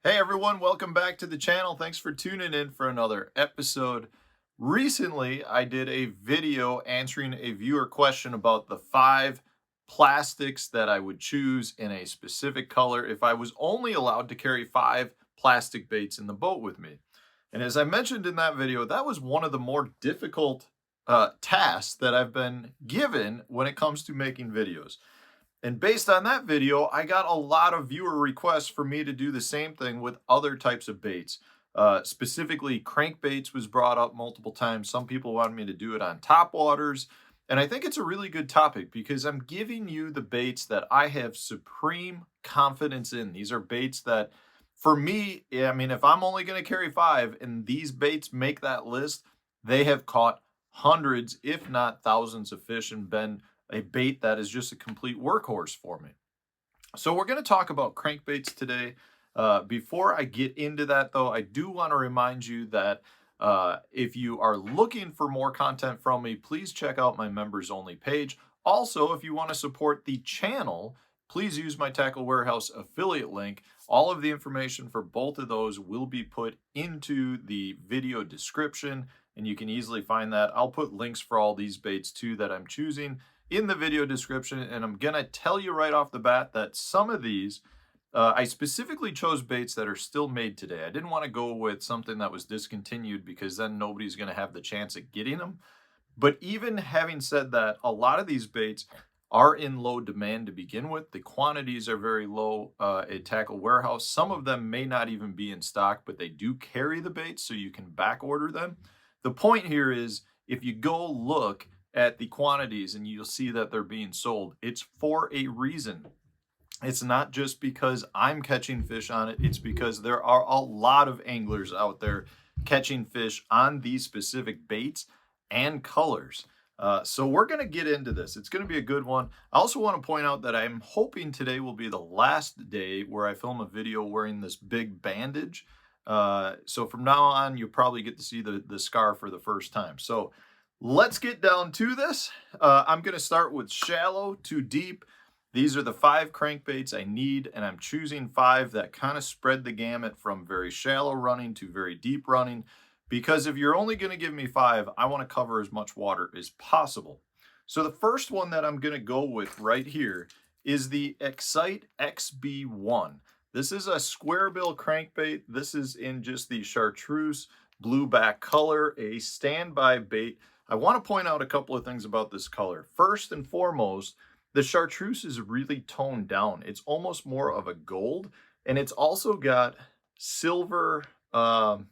Hey everyone, welcome back to the channel. Thanks for tuning in for another episode. Recently, I did a video answering a viewer question about the 5 plastics that I would choose in a specific color if I was only allowed to carry 5 plastic baits in the boat with me. And as I mentioned in that video, that was one of the more difficult tasks that I've been given when it comes to making videos. And based on that video, I got a lot of viewer requests for me to do the same thing with other types of baits. Specifically, crankbaits was brought up multiple times. Some people wanted me to do it on top waters. And I think it's a really good topic because I'm giving you the baits that I have supreme confidence in. These are baits that, for me, I mean, if I'm only going to carry 5 and these baits make that list, they have caught hundreds, if not thousands of fish and been a bait that is just a complete workhorse for me. So we're going to talk about crankbaits today. Before I get into that, though, I do want to remind you that if you are looking for more content from me, please check out my members only page. Also, if you want to support the channel, please use my Tackle Warehouse affiliate link. All of the information for both of those will be put into the video description, and you can easily find that. I'll put links for all these baits too that I'm choosing in the video description, and I'm gonna tell you right off the bat that some of these, I specifically chose baits that are still made today. I didn't want to go with something that was discontinued because then nobody's gonna have the chance at getting them. But even having said that, a lot of these baits are in low demand to begin with. The quantities are very low at Tackle Warehouse. Some of them may not even be in stock, but they do carry the baits, so you can back order them. The point here is if you go look at the quantities and you'll see that they're being sold, it's for a reason. It's not just because I'm catching fish on it, it's because there are a lot of anglers out there catching fish on these specific baits and colors. So we're going to get into this. It's going to be a good one. I also want to point out that I'm hoping today will be the last day where I film a video wearing this big bandage. So from now on, you'll probably get to see the scar for the first time. So let's get down to this. I'm going to start with shallow to deep. These are the 5 crankbaits I need, and I'm choosing 5 that kind of spread the gamut from very shallow running to very deep running, because if you're only going to give me 5, I want to cover as much water as possible. So the first one that I'm going to go with right here is the Excite XB1. This is a square bill crankbait. This is in just the chartreuse blue back color, a standby bait. I want to point out a couple of things about this color. First and foremost, the chartreuse is really toned down. It's almost more of a gold, and it's also got silver, I'm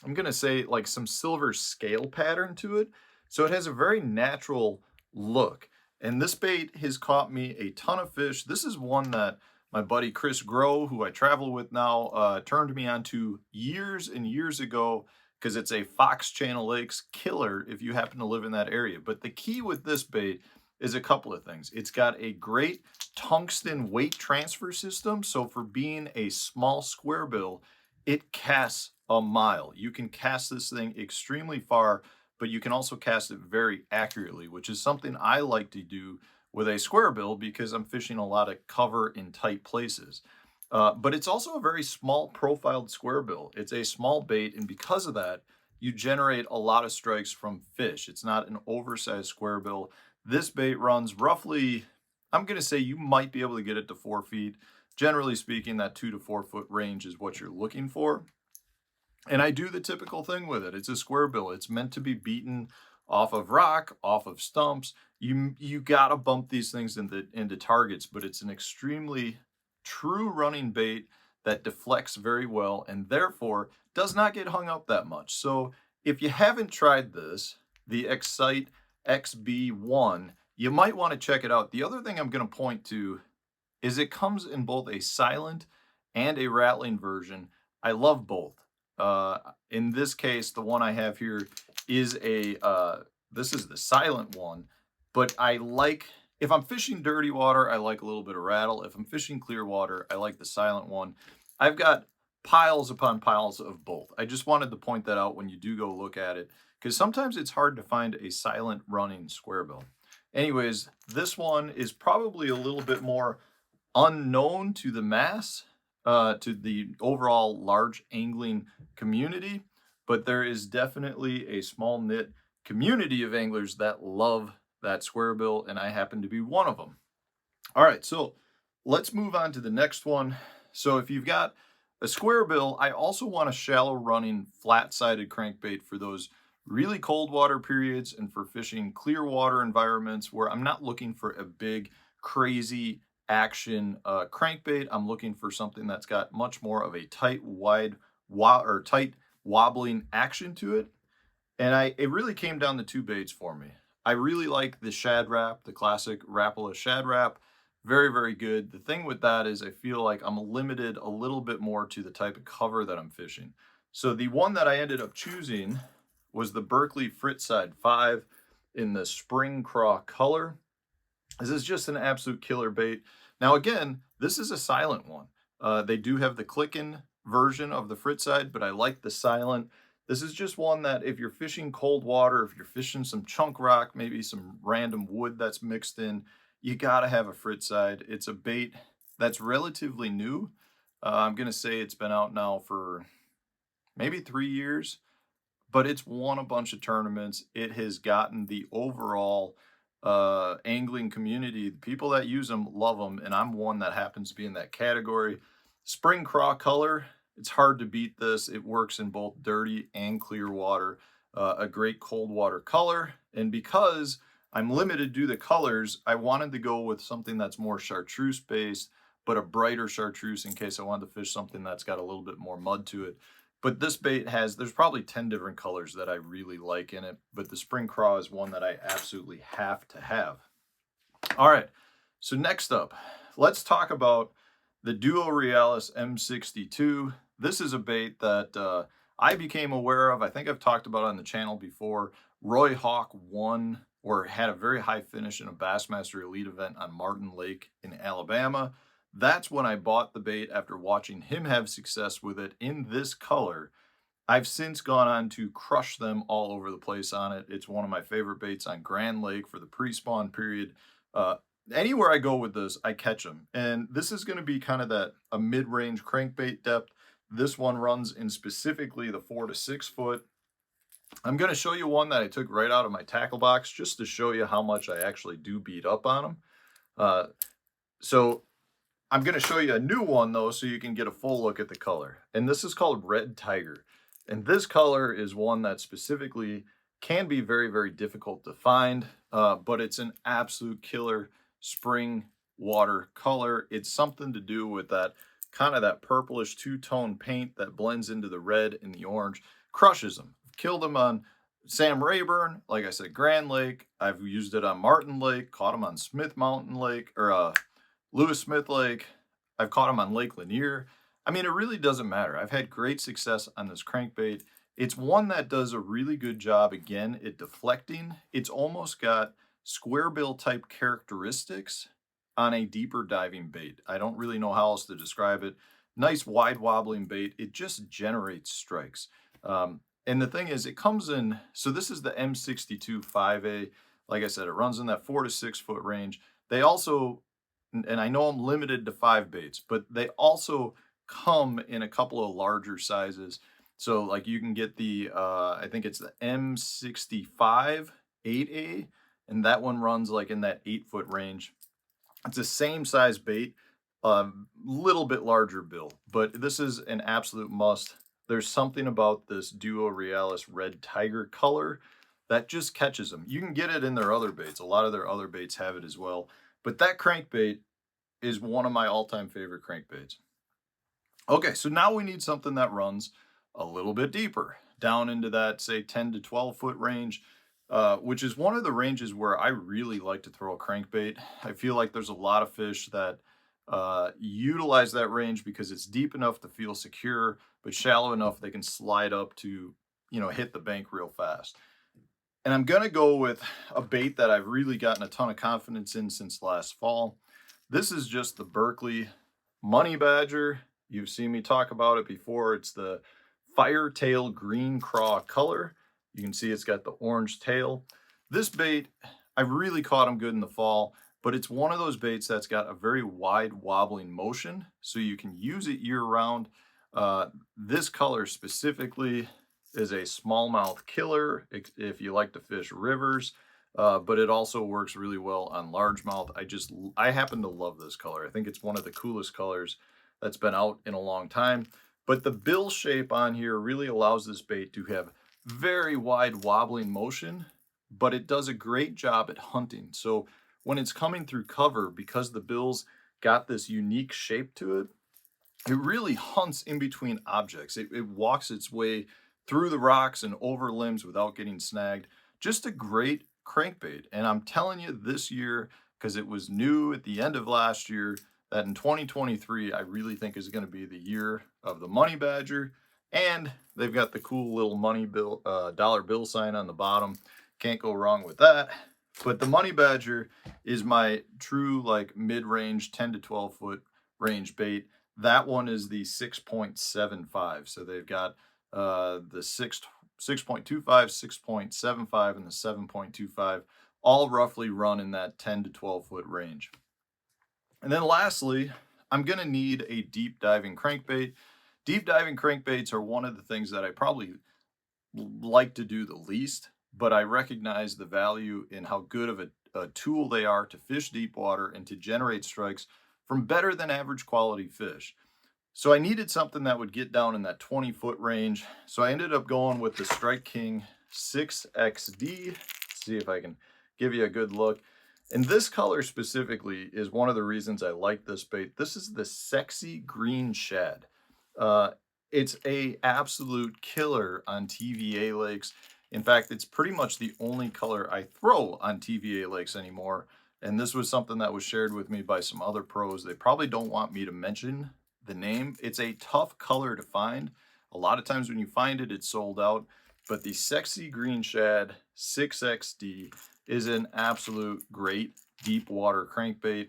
going to say like some silver scale pattern to it. So it has a very natural look. And this bait has caught me a ton of fish. This is one that my buddy Chris Grow, who I travel with now, turned me on to years and years ago, because it's a Fox Channel Lakes killer if you happen to live in that area. But the key with this bait is a couple of things. It's got a great tungsten weight transfer system. So for being a small square bill, it casts a mile. You can cast this thing extremely far, but you can also cast it very accurately, which is something I like to do with a square bill because I'm fishing a lot of cover in tight places. But it's also a very small profiled square bill. It's a small bait, and because of that, you generate a lot of strikes from fish. It's not an oversized square bill. This bait runs roughly, I'm going to say you might be able to get it to 4 feet. Generally speaking, that 2 to 4 foot range is what you're looking for. And I do the typical thing with it. It's a square bill. It's meant to be beaten off of rock, off of stumps. You got to bump these things into targets, but it's an extremely true running bait that deflects very well and therefore does not get hung up that much. So if you haven't tried this, the Excite XB1, you might want to check it out. The other thing I'm going to point to is it comes in both a silent and a rattling version. I love both. In this case, the one I have here is this is the silent one, but I like, if I'm fishing dirty water, I like a little bit of rattle. If I'm fishing clear water, I like the silent one. I've got piles upon piles of both. I just wanted to point that out when you do go look at it, because sometimes it's hard to find a silent running square bill. Anyways, this one is probably a little bit more unknown to the mass, to the overall large angling community, but there is definitely a small knit community of anglers that love that square bill, and I happen to be one of them. All right, so let's move on to the next one. So if you've got a square bill, I also want a shallow running flat-sided crankbait for those really cold water periods and for fishing clear water environments where I'm not looking for a big, crazy action crankbait. I'm looking for something that's got much more of a tight, tight wobbling action to it. And it really came down to two baits for me. I really like the Shad Rap, the classic Rapala Shad Rap. Very, very good. The thing with that is I feel like I'm limited a little bit more to the type of cover that I'm fishing. So the one that I ended up choosing was the Berkeley Fritz Side 5 in the Spring Craw color. This is just an absolute killer bait. Now again, this is a silent one. They do have the clicking version of the Fritz Side, but I like the silent. This is just one that if you're fishing cold water, if you're fishing some chunk rock, maybe some random wood that's mixed in, you gotta have a Fritz Side. It's a bait that's relatively new. I'm gonna say it's been out now for maybe 3 years, but it's won a bunch of tournaments. It has gotten the overall angling community. The people that use them love them, and I'm one that happens to be in that category. Spring Craw color, it's hard to beat this. It works in both dirty and clear water. A great cold water color, and because I'm limited to the colors, I wanted to go with something that's more chartreuse based, but a brighter chartreuse in case I wanted to fish something that's got a little bit more mud to it. But this bait there's probably 10 different colors that I really like in it, but the Spring Craw is one that I absolutely have to have. All right, so next up, let's talk about the Duo Realis M62. This is a bait that I became aware of. I think I've talked about it on the channel before. Roy Hawk won or had a very high finish in a Bassmaster Elite event on Martin Lake in Alabama. That's when I bought the bait after watching him have success with it in this color. I've since gone on to crush them all over the place on it. It's one of my favorite baits on Grand Lake for the pre-spawn period. Anywhere I go with this, I catch them. And this is going to be kind of a mid-range crankbait depth. This one runs in specifically the 4 to 6 foot. I'm going to show you one that I took right out of my tackle box just to show you how much I actually do beat up on them. So I'm going to show you a new one though, so you can get a full look at the color. And this is called Red Tiger. And this color is one that specifically can be very, very difficult to find, but it's an absolute killer spring water color. It's something to do with that kind of that purplish two-tone paint that blends into the red and the orange. Crushes them. Killed them on Sam Rayburn, like I said, Grand Lake. I've used it on Martin Lake, caught them on Smith Mountain Lake, or Lewis Smith Lake. I've caught them on Lake Lanier. I mean, it really doesn't matter. I've had great success on this crankbait. It's one that does a really good job, again, at deflecting. It's almost got square bill type characteristics on a deeper diving bait. I don't really know how else to describe it. Nice wide wobbling bait. It just generates strikes. And the thing is, it comes in, so this is the M62 5A. Like I said, it runs in that 4 to 6 foot range. They also, and I know I'm limited to 5 baits, but they also come in a couple of larger sizes. So like you can get the, I think it's the M65 8A, and that one runs like in that 8 foot range. It's the same size bait, little bit larger bill, but this is an absolute must. There's something about this Duo Realis Red Tiger color that just catches them. You can get it in their other baits. A lot of their other baits have it as well. But that crankbait is one of my all-time favorite crankbaits. Okay, so now we need something that runs a little bit deeper, down into that, say, 10 to 12 foot range, which is one of the ranges where I really like to throw a crankbait. I feel like there's a lot of fish that utilize that range because it's deep enough to feel secure, but shallow enough they can slide up to, hit the bank real fast. And I'm going to go with a bait that I've really gotten a ton of confidence in since last fall. This is just the Berkeley Money Badger. You've seen me talk about it before. It's the Firetail Green Craw color. You can see it's got the orange tail. This bait, I really caught him good in the fall. but it's one of those baits that's got a very wide wobbling motion, so you can use it year round. This color specifically is a smallmouth killer if you like to fish rivers, but it also works really well on largemouth. I happen to love this color. I think it's one of the coolest colors that's been out in a long time. But the bill shape on here really allows this bait to have very wide wobbling motion, but it does a great job at hunting. So when it's coming through cover, because the bill's got this unique shape to it, it really hunts in between objects. It walks its way through the rocks and over limbs without getting snagged. Just a great crankbait. And I'm telling you this year, because it was new at the end of last year, that in 2023, I really think is going to be the year of the money badger. And they've got the cool little money bill, dollar bill sign on the bottom. Can't go wrong with that. But the money badger is my true like mid-range 10 to 12 foot range bait. That one is the 6.75. So they've got the 6.25, 6.75, and the 7.25, all roughly run in that 10 to 12 foot range. And then lastly, I'm going to need a deep diving crankbait. Deep diving crankbaits are one of the things that I probably like to do the least, but I recognize the value in how good of a tool they are to fish deep water and to generate strikes from better than average quality fish. So I needed something that would get down in that 20-foot range. So I ended up going with the Strike King 6XD. Let's see if I can give you a good look. And this color specifically is one of the reasons I like this bait. This is the Sexy Green Shad. It's a absolute killer on TVA lakes. In fact, it's pretty much the only color I throw on TVA lakes anymore. And this was something that was shared with me by some other pros. They probably don't want me to mention the name. It's a tough color to find. A lot of times when you find it, it's sold out. But the Sexy Green Shad 6XD is an absolute great deep water crankbait.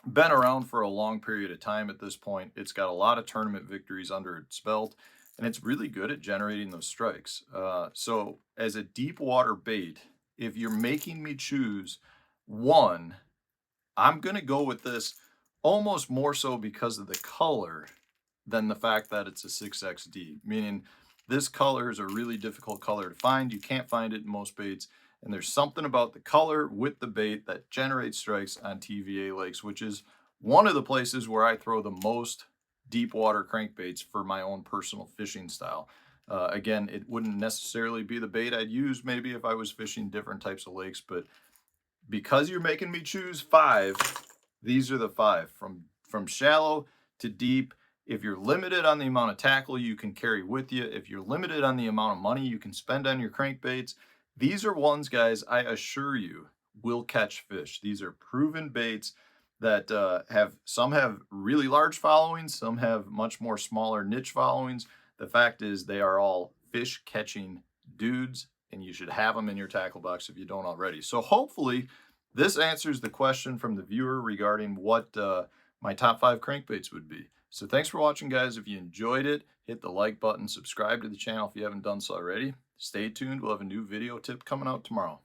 Been around for a long period of time at this point. It's got a lot of tournament victories under its belt, and it's really good at generating those strikes. So as a deep water bait, if you're making me choose one, I'm going to go with this almost more so because of the color than the fact that it's a 6XD, meaning this color is a really difficult color to find. You can't find it in most baits. And there's something about the color with the bait that generates strikes on TVA lakes, which is one of the places where I throw the most deep water crankbaits for my own personal fishing style. Again, it wouldn't necessarily be the bait I'd use maybe if I was fishing different types of lakes, but because you're making me choose 5, these are the 5 from shallow to deep. If you're limited on the amount of tackle you can carry with you, if you're limited on the amount of money you can spend on your crankbaits, these are ones, guys, I assure you will catch fish. These are proven baits that some have really large followings, some have much more smaller niche followings. The fact is they are all fish catching dudes, and you should have them in your tackle box if you don't already. So hopefully this answers the question from the viewer regarding what my top 5 crankbaits would be. So thanks for watching, guys. If you enjoyed it, hit the like button, subscribe to the channel if you haven't done so already. Stay tuned. We'll have a new video tip coming out tomorrow.